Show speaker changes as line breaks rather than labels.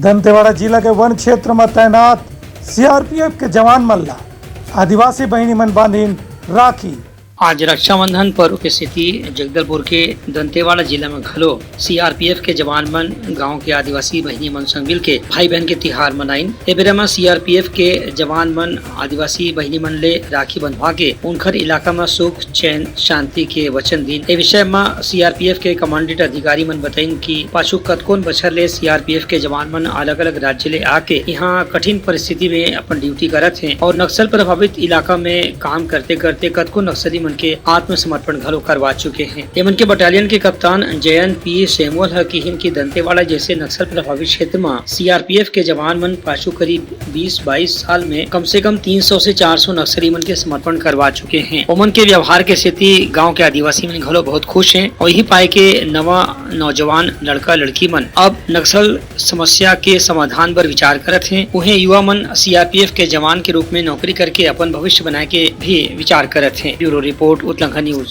दंतेवाड़ा जिला के वन क्षेत्र में तैनात सीआरपीएफ के जवान मल्ला आदिवासी बहनी मन बांधीन राखी।
आज रक्षाबंधन पर्व के स्थिति जगदलपुर के दंतेवाड़ा जिला में घलो सीआरपीएफ के जवान मन गांव के आदिवासी बहनी मन संग मिल के भाई बहन के तिहार मनाइन। ए बेरा में सीआरपीएफ के जवान मन आदिवासी बहनी मन ले राखी बंधवा के उनकर इलाका में सुख चैन शांति के वचन दिन। ए विषय में सीआरपीएफ के कमांडेंट अधिकारी मन बताइन कि पाछू कतकोन बछर ले सीआरपीएफ के जवान मन अलग अलग राज्य ले आके यहाँ कठिन परिस्थिति में अपन ड्यूटी करत हैं और नक्सल प्रभावित इलाका में काम करते करते कतको नक्सली मन के आत्मसमर्पण घलो करवा चुके हैं। एमन के बटालियन के कप्तान जयंत पी सेमुअल हकीन की दंतेवाड़ा जैसे नक्सल प्रभावित क्षेत्र में सीआरपीएफ के जवान मन पाछू करीब 20-22 साल में कम से कम 300 से 400 नक्सली मन के समर्पण करवा चुके हैं। ओमन के व्यवहार के स्थिति गाँव के आदिवासी मन घलो बहुत खुश है और यही पाए के नवा नौजवान लड़का लड़की मन अब नक्सल समस्या के समाधान पर विचार करत हैं। उन्हें युवा मन सीआरपीएफ के जवान के रूप में नौकरी करके अपन भविष्य बनाए के भी विचार करत हैं। Bureau report Uttarakhand news.